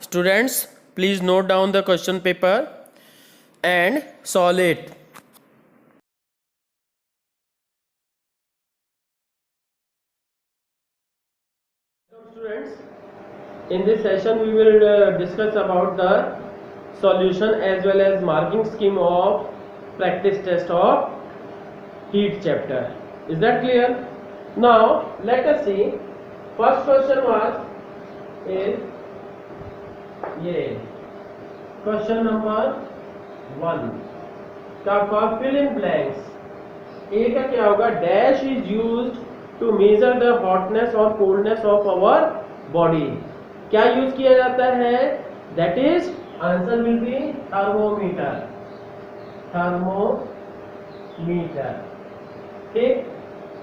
Students, please note down the question paper and solve it. Students, in this session we will discuss about the solution as well as marking scheme of practice test of heat chapter. Is that clear? Now let us see. First question is question number 1 का fill in blanks. A का क्या होगा? Dash is used to measure the hotness or coldness of our body. क्या use किया जाता है? That is answer will be thermometer. Thermometer. ठीक.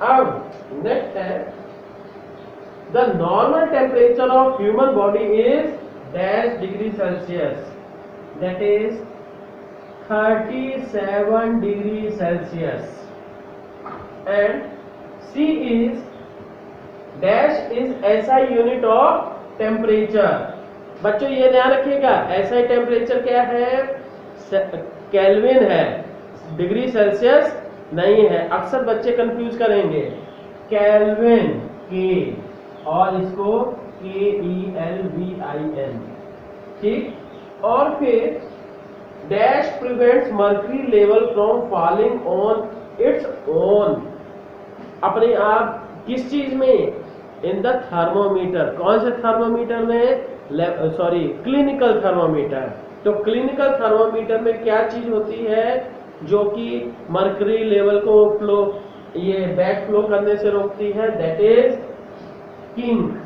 अब next है the normal temperature of human body is dash degree Celsius. That is 37 degree Celsius. And C is dash is SI unit of temperature. बच्चों ये ध्यान रखिएगा, SI temperature क्या है? Kelvin है, डिग्री सेल्सियस नहीं है. अक्सर बच्चे कंफ्यूज करेंगे केल्विन के और इसको KELVIN. ठीक. और फिर dash prevents mercury level from falling on its own. अपने आप किस चीज में? In the thermometer. कौन से थर्मोमीटर में? Clinical thermometer. तो क्लिनिकल थर्मोमीटर में क्या चीज होती है जो कि मर्क्यूरी लेवल को बैक फ्लो करने से रोकती है? That is kink.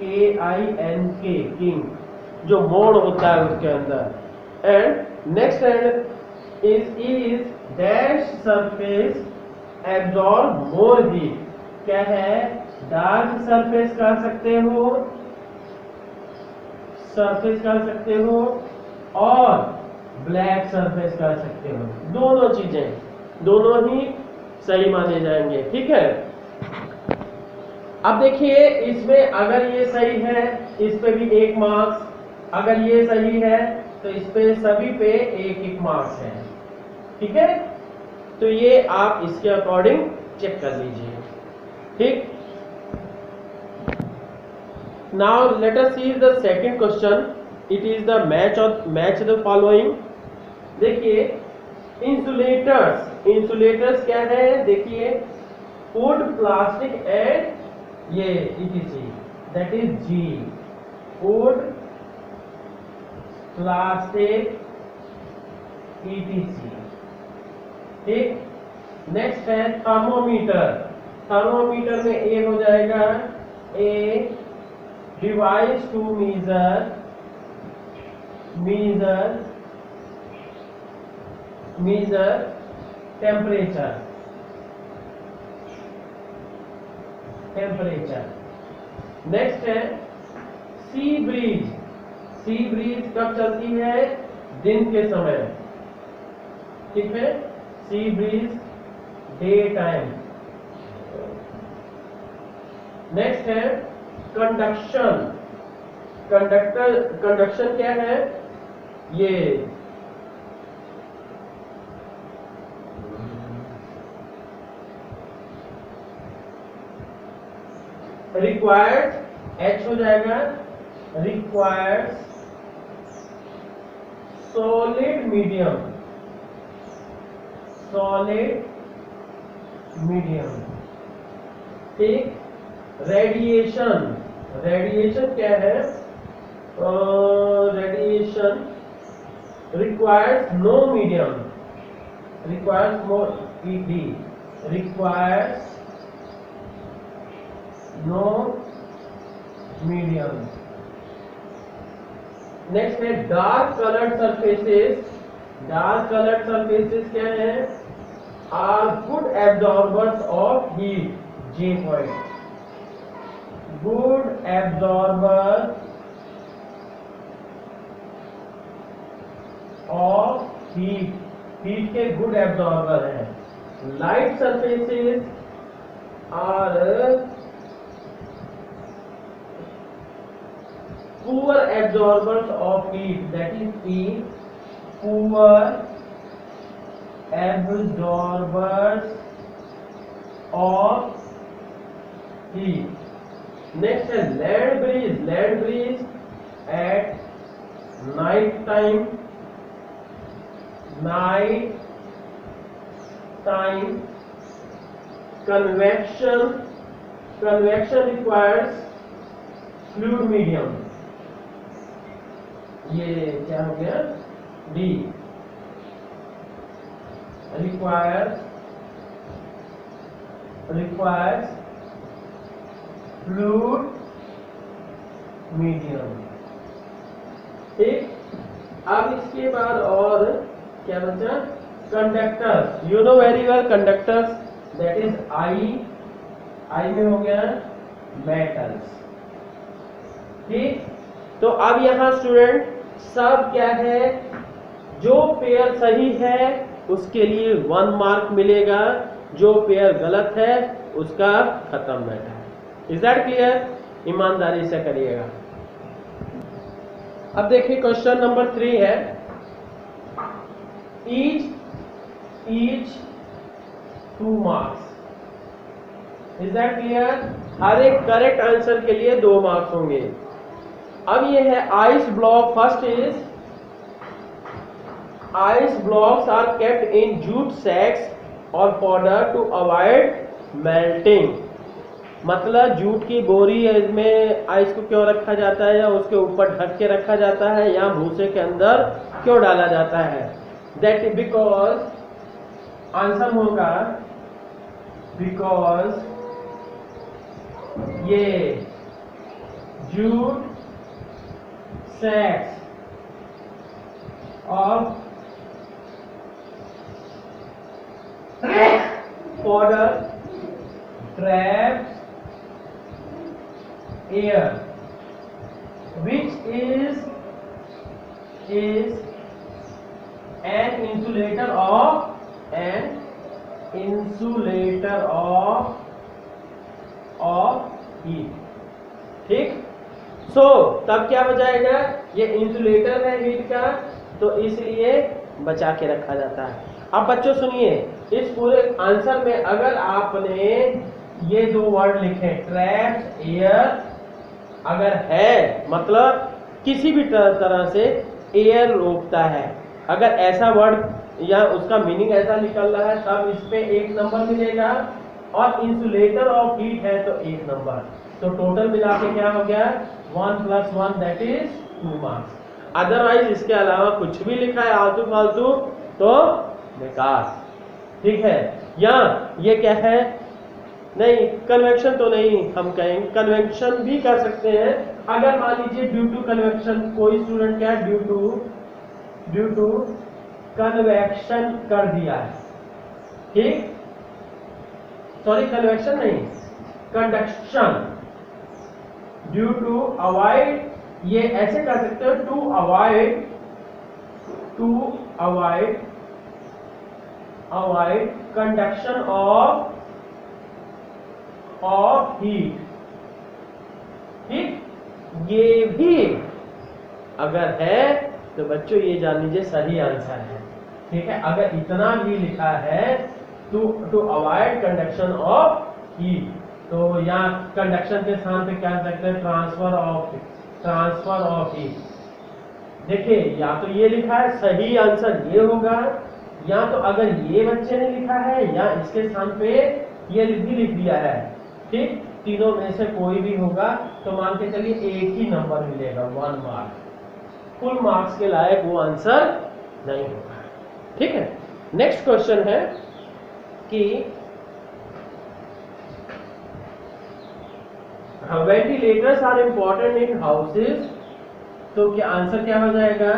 KINK. Kink, जो मोड़ होता है उसके अंदर. And next and is dash surface absorb more heat. क्या है? डार्क सरफेस कर सकते हो और ब्लैक सरफेस कर सकते हो. दोनों चीजें, दोनों ही सही माने जाएंगे. ठीक है. अब देखिए, इसमें अगर ये सही है इस पे भी 1 मार्क्स, अगर ये सही है तो इस पे सभी पे 1-1 मार्क्स है. ठीक है. तो ये आप इसके अकॉर्डिंग चेक कर लीजिए. ठीक. Now let us see the second question. It is the match the following. देखिए, इंसुलेटर्स क्या है? देखिए, फूड, प्लास्टिक एंड ये ETC. That is G. Food, plastic, ETC. ठीक. नेक्स्ट है थर्मोमीटर. थर्मोमीटर में ए हो जाएगा a device to measure temperature. Next है सी ब्रीज. सी ब्रीज कब चलती है? दिन के समय. ठीक है. Sea breeze day time. Next है कंडक्शन. कंडक्शन क्या है? ये रिक्वायर्ड, H हो जाएगा, रिक्वायर्ड सॉलिड मीडियम. ठीक. रेडिएशन क्या है? Radiation requires no medium. Requires no medium. Next है dark coloured surfaces. Dark coloured surfaces क्या है? Are good absorbers of heat. J point. Good absorber of heat. Heat के good absorber है. Light surfaces are poor absorbers of heat, that is P, poor absorbers of heat. Next है land breeze at night time convection requires fluid medium. ये क्या हो गया? D requires fluid medium. ठीक, अब इसके बाद और क्या बचा? Conductors. You know very well conductors, that is I में हो गया मेटल्स. ठीक, तो अब यहाँ स्टूडेंट सब क्या है, जो पेयर सही है उसके लिए 1 मार्क मिलेगा, जो पेयर गलत है उसका खत्म मैटर. Is that clear? ईमानदारी से करिएगा. अब देखिए क्वेश्चन नंबर 3 है, each 2 marks. Is that clear? हर एक करेक्ट आंसर के लिए 2 मार्क्स होंगे. अब ये है ice block. First is ice blocks are kept in jute sacks or powder to avoid melting. मतलब जूट की बोरी में आइस को क्यों रखा जाता है, या उसके ऊपर ढक के रखा जाता है, या भूसे के अंदर क्यों डाला जाता है? दैट बिकॉज आंसर होगा बिकॉज ये जूट सैक्स और powder traps air which is an insulator of heat. ठीक, सो तब क्या बचाएगा? ये इंसुलेटर है हीट का, तो इसलिए बचा के रखा जाता है. अब बच्चों सुनिए, इस पूरे आंसर में अगर आपने ये 2 वर्ड लिखे ट्रैप्स एयर, अगर है मतलब किसी भी तरह से एयर रोकता है, अगर ऐसा वर्ड या उसका मीनिंग ऐसा निकल रहा है, तब इस पे 1 नंबर मिलेगा. और इंसुलेटर ऑफ हीट है तो 1 नंबर. तो टोटल मिला के क्या हो गया? 1 + 1 दैट इज 2 मार्क्स. अदरवाइज इसके अलावा कुछ भी लिखा है आलतू फालतू तो बेकार. ठीक है, या ये क्या है? नहीं, कन्वेक्शन तो नहीं, हम कहेंगे कन्वेक्शन भी कर सकते हैं. अगर मान लीजिए ड्यू टू कन्वेक्शन, कोई स्टूडेंट क्या ड्यू टू कन्वेक्शन कर दिया है. ठीक, सॉरी कन्वेक्शन नहीं, कंडक्शन. ड्यू टू अवॉइड, ये ऐसे कर सकते हो, to avoid conduction of heat. ठीक, ये भी अगर है तो बच्चों ये जान लीजिए सही आंसर है. ठीक है, अगर इतना भी लिखा है to avoid conduction of heat, तो यहाँ कंडक्शन के स्थान पे क्या कर सकते हैं? Transfer of heat. देखिए, या तो ये लिखा है, सही आंसर ये होगा, या तो अगर ये बच्चे ने लिखा है या इसके स्थान पे ये भी लिख दिया है. ठीक, तीनों में से कोई भी होगा तो मान के चलिए 1 ही नंबर मिलेगा, 1 मार्क. फुल मार्क्स के लायक वो आंसर नहीं होगा. ठीक है, नेक्स्ट क्वेश्चन है कि ventilators are important in houses. तो क्या आंसर क्या हो जाएगा?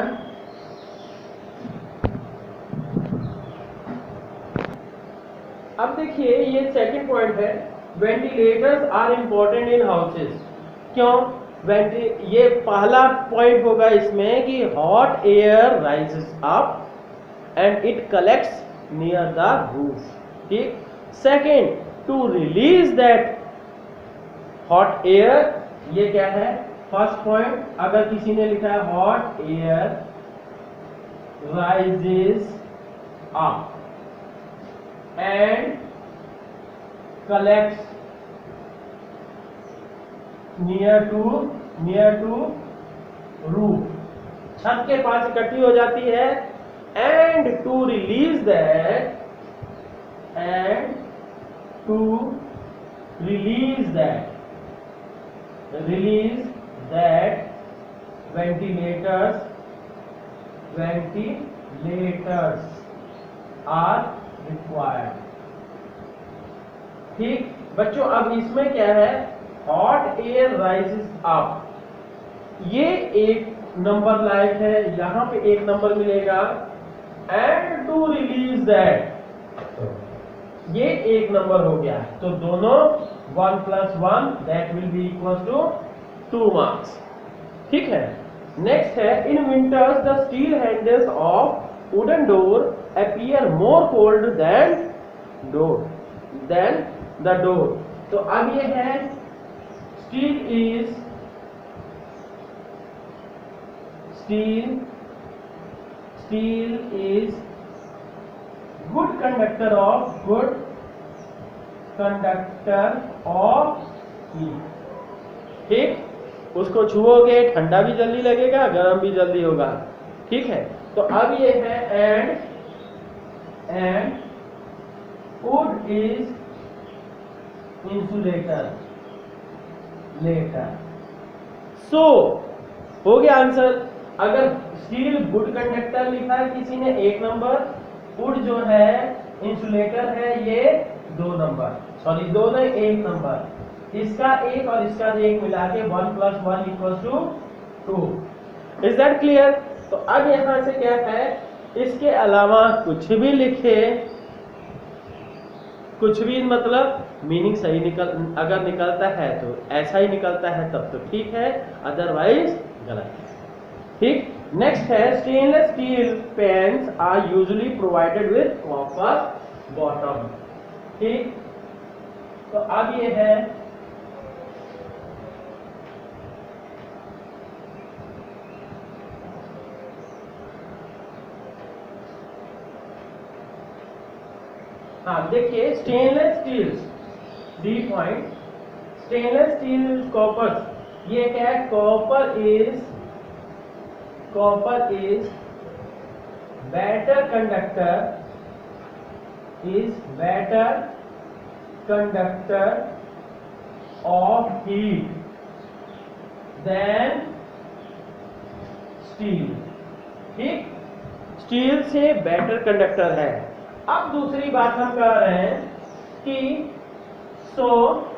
अब देखिए ये सेकंड पॉइंट है, ventilators are important in houses. क्यों? ये पहला पॉइंट होगा इसमें कि hot air rises up and it collects near the roof. ठीक, second to release that hot air, ये क्या है? फर्स्ट पॉइंट अगर किसी ने लिखा है hot air rises up and collects near to roof, छत के पास इकट्ठी हो जाती है, and to release that ventilators are required। ठीक बच्चों, अब इसमें क्या है, हॉट एयर राइजेस अप, ये एक नंबर लायक है, यहां पे एक नंबर मिलेगा, एंड टू रिलीज दैट, ये एक नंबर हो गया, तो दोनों 1 + 1 that will be equal to 2 marks. ठीक है, नेक्स्ट है, in winters the steel handles of wooden door appear more cold than the door. तो अब ये है, steel is good conductor of heat. ठीक, उसको छुओगे ठंडा भी जल्दी लगेगा, गर्म भी जल्दी होगा। ठीक है, तो अब ये है, and wood is insulator letter. So हो गया आंसर। अगर स्टील गुड कंडक्टर लिखा है किसी ने 1 नंबर, वुड जो है इंसुलेटर है ये 2 नंबर, सॉरी 2 नहीं 1 नंबर, इसका 1 और इसका 1 मिला के 1 + 1 = 2। Is that clear? तो अब यहां से क्या है, इसके अलावा कुछ भी लिखे, कुछ भी मतलब मीनिंग सही अगर निकलता है तो ऐसा ही निकलता है तब तो ठीक है, अदरवाइज गलत है। ठीक, नेक्स्ट है, stainless steel pans are usually provided with copper bottom. ठीक, तो अब ये है, हाँ देखिए, stainless steel D point, stainless steel copper, ये क्या है, copper is better conductor of heat than steel. ठीक, स्टील से बेटर कंडक्टर है। अब दूसरी बात हम कह रहे हैं कि for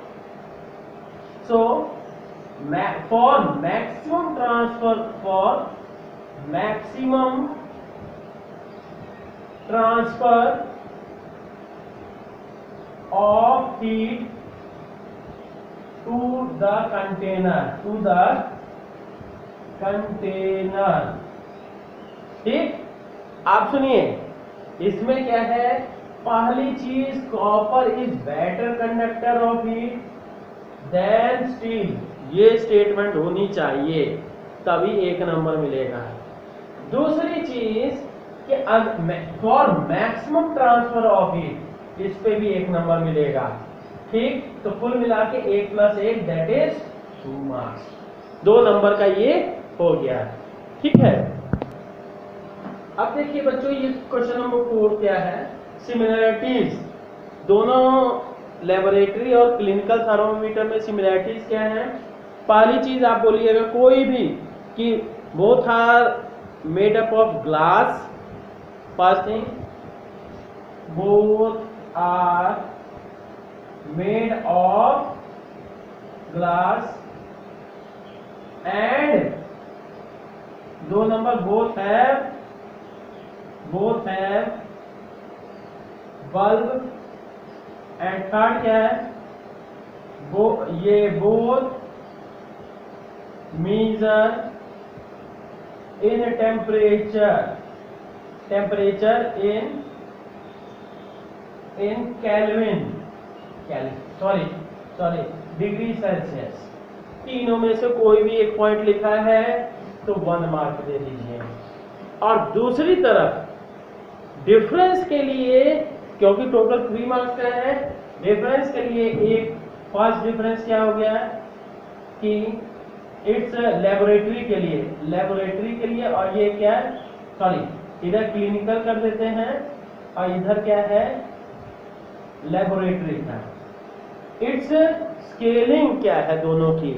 maximum transfer of heat to the container. ठीक, आप सुनिए, इसमें क्या है, पहली चीज, copper is better conductor of heat than steel, ये स्टेटमेंट होनी चाहिए, तभी 1 नंबर मिलेगा। दूसरी चीज कि for maximum transfer of heat, इस पे भी 1 नंबर मिलेगा। ठीक, तो कुल मिला के 1 + 1 दैट इज 2 मार्क्स। 2 नंबर का ये हो गया। ठीक है, अब देखिए बच्चों, ये क्वेश्चन नंबर 4 क्या है, सिमिलरिटीज। दोनों लेबोरेटरी और क्लिनिकल थर्मोमीटर में सिमिलरिटीज क्या है। पहली चीज आप बोलिएगा कोई भी कि both are made up of glass, first thing, both are made of glass, and 2 number both have bulb, and third क्या है, ये both measure in temperature in Kelvin, sorry degree Celsius। तीनों में से कोई भी एक पॉइंट लिखा है तो 1 मार्क दे दीजिए। और दूसरी तरफ डिफरेंस के लिए, क्योंकि टोटल 3 मार्क्स का है, डिफरेंस के लिए एक फर्स्ट डिफरेंस क्या हो गया कि इट्स लेबोरेटरी के लिए और ये क्या है, सॉरी इधर क्लिनिकल कर देते हैं और इधर क्या है लेबोरेटरी का। इट्स स्केलिंग क्या है दोनों की,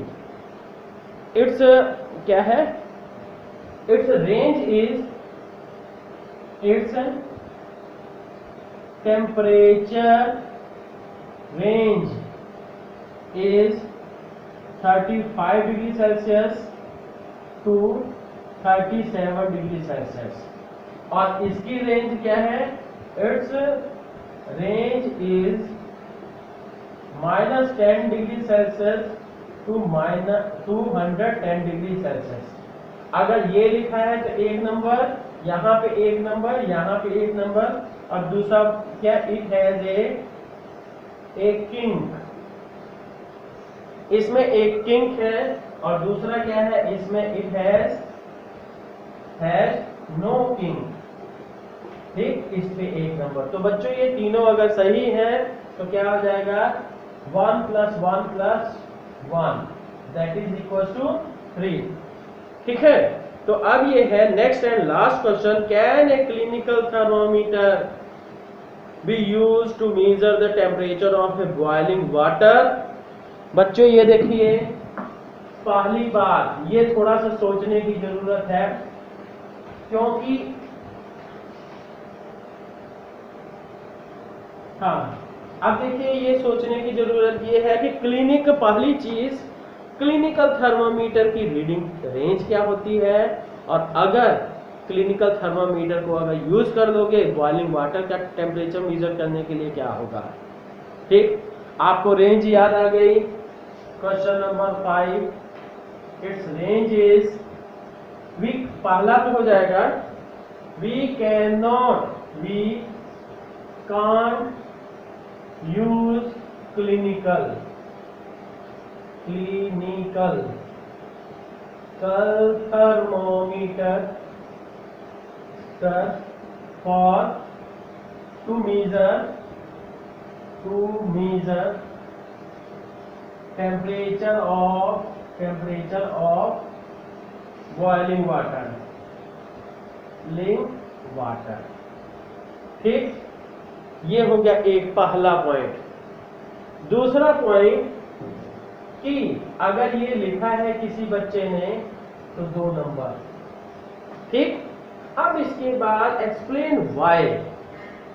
इट्स क्या है, its range is, its temperature range is 35 degree Celsius to 37 degree Celsius. और इसकी रेंज क्या है, its range is -10 degree Celsius to -210 degree Celsius. अगर ये लिखा है तो एक नंबर, यहाँ पे एक नंबर, यहाँ पे एक नंबर, और दूसरा क्या, इट हैज ए किंक, इसमें एक किंक है, और दूसरा क्या है, इसमें इट हैज नो किंक। ठीक, इस पे एक नंबर। तो बच्चों ये तीनों अगर सही है तो क्या हो जाएगा, 1 + 1 + 1 दैट इज इक्वल टू 3। ठीक है, तो अब ये है next and last question, can a clinical thermometer be used to measure the temperature of a boiling water. बच्चों ये देखिए, पहली बात ये थोड़ा सा सोचने की जरूरत है, क्योंकि हाँ, अब देखिए ये सोचने की जरूरत ये है कि पहली चीज क्लिनिकल थर्मोमीटर की रीडिंग रेंज क्या होती है, और अगर क्लिनिकल थर्मोमीटर को अगर यूज कर लोगे बॉइलिंग वाटर का टेम्परेचर मेजर करने के लिए क्या होगा। ठीक, आपको रेंज याद आ गई। Question number 5, its range is, we पहला तो हो जाएगा, we can't use clinical thermometer for to measure temperature of boiling water। ठीक, ये हो गया एक पहला पॉइंट। दूसरा पॉइंट कि अगर ये लिखा है किसी बच्चे ने तो 2 नंबर। ठीक, अब इसके बाद explain why,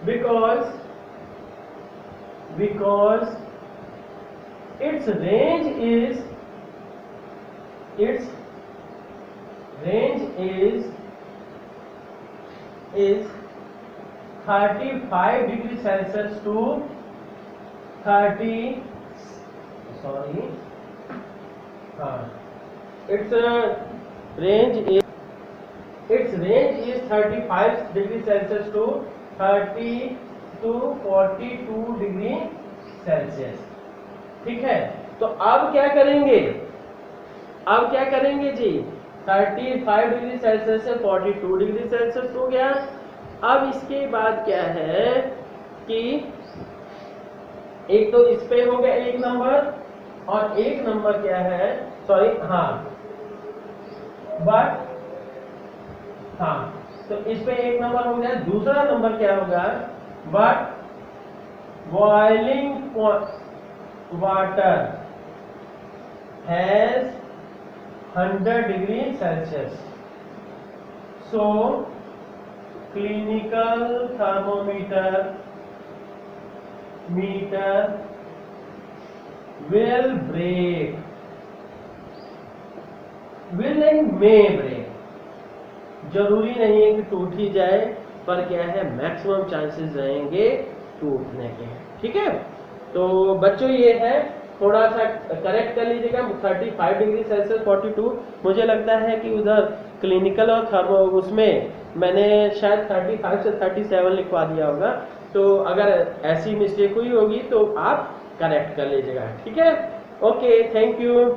because its range is 35 degree Celsius to 30, sorry, its range is 35 degree Celsius to 30 to 42 degree Celsius। ठीक है, तो अब क्या करेंगे, जी, 35 डिग्री सेल्सियस से 42 डिग्री सेल्सियस हो गया। अब इसके बाद क्या है कि एक तो इस पे हो गया एक नंबर, और एक नंबर क्या है, सॉरी, तो इस पे एक नंबर हो गया। दूसरा नंबर क्या होगा, but boiling water has 100 degree Celsius, so clinical thermometer will break, will and may break, जरूरी नहीं है कि टूट ही जाए, पर क्या है मैक्सिमम चांसेस रहेंगे टूटने के। ठीक है, तो बच्चों ये है, थोड़ा सा करेक्ट कर लीजिएगा। 35 डिग्री सेल्सियस 42, मुझे लगता है कि उधर क्लिनिकल और थर्मो उसमें मैंने शायद 35 से 37 लिखवा दिया होगा, तो अगर ऐसी मिस्टेक हुई होगी तो आप करेक्ट कर लीजिएगा। ठीक है, ओके, थैंक यू।